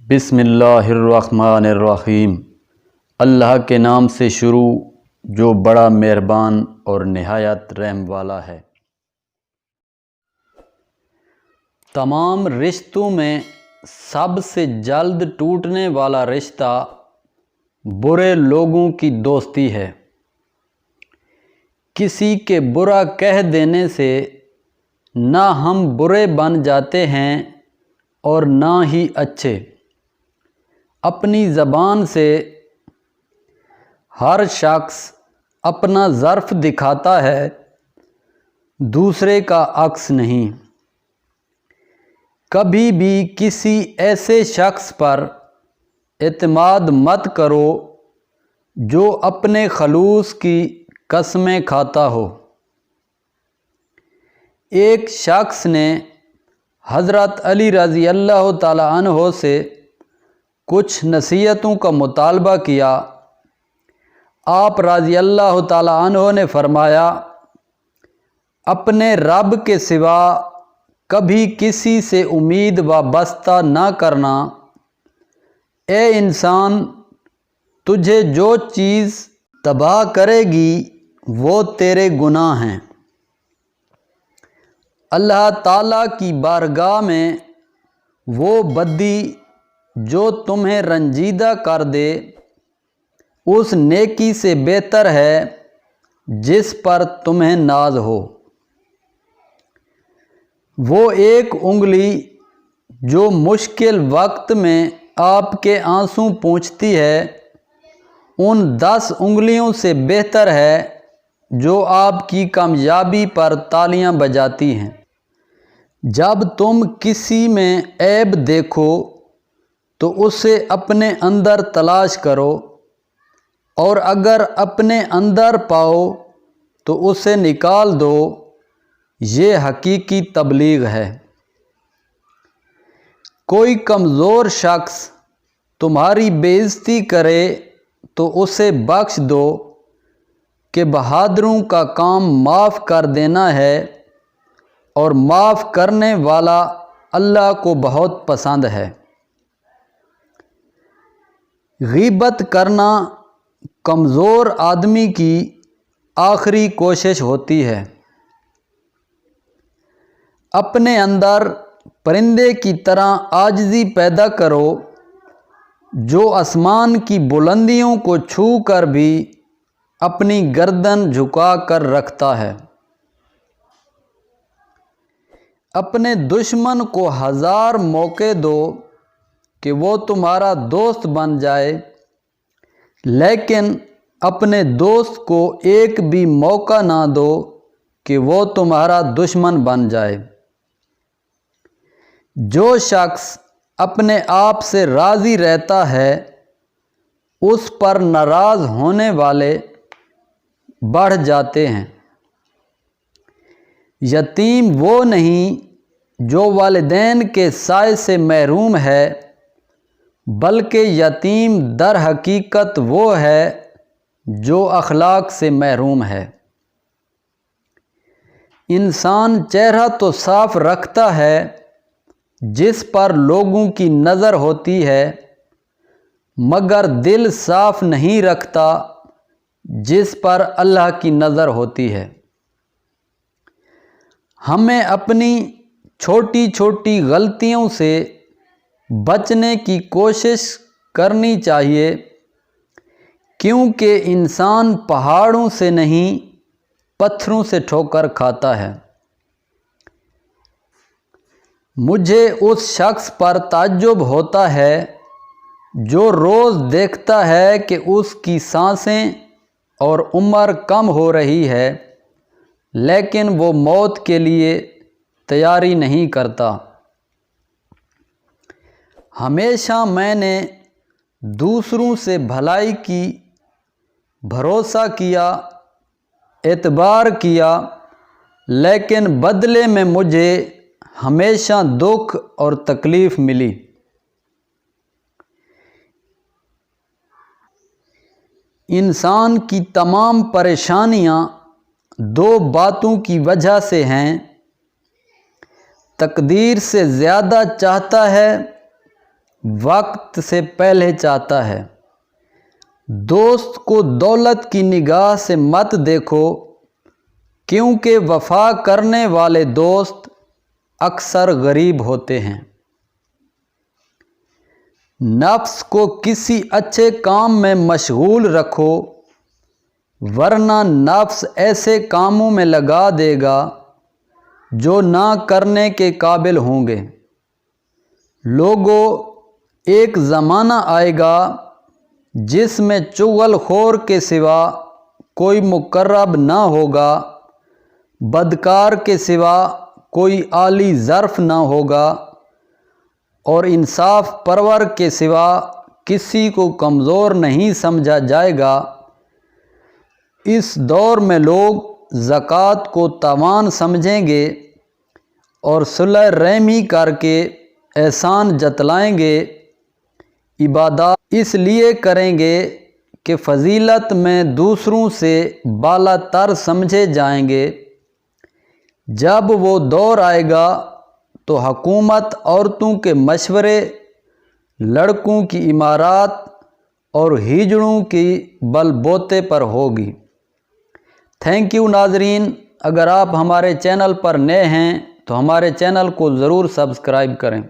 بسم اللہ الرحمن الرحیم۔ اللہ کے نام سے شروع جو بڑا مہربان اور نہایت رحم والا ہے۔ تمام رشتوں میں سب سے جلد ٹوٹنے والا رشتہ برے لوگوں کی دوستی ہے۔ کسی کے برا کہہ دینے سے نہ ہم برے بن جاتے ہیں اور نہ ہی اچھے۔ اپنی زبان سے ہر شخص اپنا ظرف دکھاتا ہے، دوسرے کا عکس نہیں۔ کبھی بھی کسی ایسے شخص پر اعتماد مت کرو جو اپنے خلوص کی قسمیں کھاتا ہو۔ ایک شخص نے حضرت علی رضی اللہ تعالی عنہ سے کچھ نصیحتوں کا مطالبہ کیا۔ آپ رضی اللہ تعالی عنہ نے فرمایا، اپنے رب کے سوا کبھی کسی سے امید وابستہ نہ کرنا۔ اے انسان، تجھے جو چیز تباہ کرے گی وہ تیرے گناہ ہیں۔ اللہ تعالیٰ کی بارگاہ میں وہ بدی جو تمہیں رنجیدہ کر دے اس نیکی سے بہتر ہے جس پر تمہیں ناز ہو۔ وہ ایک انگلی جو مشکل وقت میں آپ کے آنسو پونچھتی ہے ان 10 انگلیوں سے بہتر ہے جو آپ کی کامیابی پر تالیاں بجاتی ہیں۔ جب تم کسی میں عیب دیکھو تو اسے اپنے اندر تلاش کرو، اور اگر اپنے اندر پاؤ تو اسے نکال دو۔ یہ حقیقی تبلیغ ہے۔ کوئی کمزور شخص تمہاری بے عزتی کرے تو اسے بخش دو کہ بہادروں کا کام معاف کر دینا ہے، اور معاف کرنے والا اللہ کو بہت پسند ہے۔ غیبت کرنا کمزور آدمی کی آخری کوشش ہوتی ہے۔ اپنے اندر پرندے کی طرح عاجزی پیدا کرو جو آسمان کی بلندیوں کو چھو کر بھی اپنی گردن جھکا کر رکھتا ہے۔ اپنے دشمن کو 1000 موقع دو کہ وہ تمہارا دوست بن جائے، لیکن اپنے دوست کو ایک بھی موقع نہ دو کہ وہ تمہارا دشمن بن جائے۔ جو شخص اپنے آپ سے راضی رہتا ہے اس پر ناراض ہونے والے بڑھ جاتے ہیں۔ یتیم وہ نہیں جو والدین کے سائے سے محروم ہے، بلکہ یتیم در حقیقت وہ ہے جو اخلاق سے محروم ہے۔ انسان چہرہ تو صاف رکھتا ہے جس پر لوگوں کی نظر ہوتی ہے، مگر دل صاف نہیں رکھتا جس پر اللہ کی نظر ہوتی ہے۔ ہمیں اپنی چھوٹی چھوٹی غلطیوں سے بچنے کی کوشش کرنی چاہیے، کیونکہ انسان پہاڑوں سے نہیں پتھروں سے ٹھوکر کھاتا ہے۔ مجھے اس شخص پر تعجب ہوتا ہے جو روز دیکھتا ہے کہ اس کی سانسیں اور عمر کم ہو رہی ہے، لیکن وہ موت کے لیے تیاری نہیں کرتا۔ ہمیشہ میں نے دوسروں سے بھلائی کی بھروسہ کیا، اعتبار کیا، لیکن بدلے میں مجھے ہمیشہ دکھ اور تکلیف ملی۔ انسان کی تمام پریشانیاں 2 باتوں کی وجہ سے ہیں: تقدیر سے زیادہ چاہتا ہے، وقت سے پہلے چاہتا ہے۔ دوست کو دولت کی نگاہ سے مت دیکھو، کیونکہ وفا کرنے والے دوست اکثر غریب ہوتے ہیں۔ نفس کو کسی اچھے کام میں مشغول رکھو، ورنہ نفس ایسے کاموں میں لگا دے گا جو نہ کرنے کے قابل ہوں گے۔ لوگوں، ایک زمانہ آئے گا جس میں چغل خور کے سوا کوئی مقرب نہ ہوگا، بدکار کے سوا کوئی عالی ظرف نہ ہوگا، اور انصاف پرور کے سوا کسی کو کمزور نہیں سمجھا جائے گا۔ اس دور میں لوگ زکوٰۃ کو تاوان سمجھیں گے اور صلح رحمی کر کے احسان جتلائیں گے۔ عبادات اس لیے کریں گے کہ فضیلت میں دوسروں سے بالا تر سمجھے جائیں گے۔ جب وہ دور آئے گا تو حکومت عورتوں کے مشورے، لڑکوں کی امارات اور ہیجڑوں کی بل بوتے پر ہوگی۔ تھینک یو ناظرین، اگر آپ ہمارے چینل پر نئے ہیں تو ہمارے چینل کو ضرور سبسکرائب کریں۔